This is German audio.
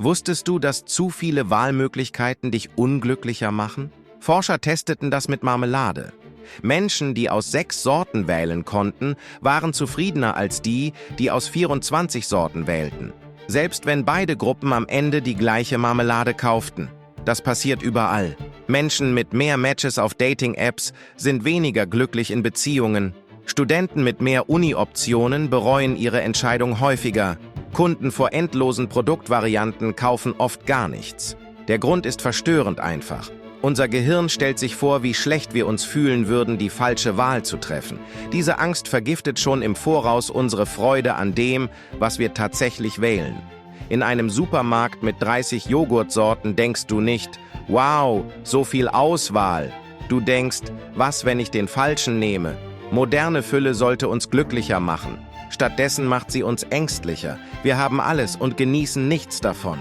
Wusstest du, dass zu viele Wahlmöglichkeiten dich unglücklicher machen? Forscher testeten das mit Marmelade. Menschen, die aus 6 Sorten wählen konnten, waren zufriedener als die, die aus 24 Sorten wählten. Selbst wenn beide Gruppen am Ende die gleiche Marmelade kauften. Das passiert überall. Menschen mit mehr Matches auf Dating-Apps sind weniger glücklich in Beziehungen. Studenten mit mehr Uni-Optionen bereuen ihre Entscheidung häufiger. Kunden vor endlosen Produktvarianten kaufen oft gar nichts. Der Grund ist verstörend einfach. Unser Gehirn stellt sich vor, wie schlecht wir uns fühlen würden, die falsche Wahl zu treffen. Diese Angst vergiftet schon im Voraus unsere Freude an dem, was wir tatsächlich wählen. In einem Supermarkt mit 30 Joghurtsorten denkst du nicht, wow, so viel Auswahl. Du denkst, was, wenn ich den falschen nehme? Moderne Fülle sollte uns glücklicher machen. Stattdessen macht sie uns ängstlicher. Wir haben alles und genießen nichts davon.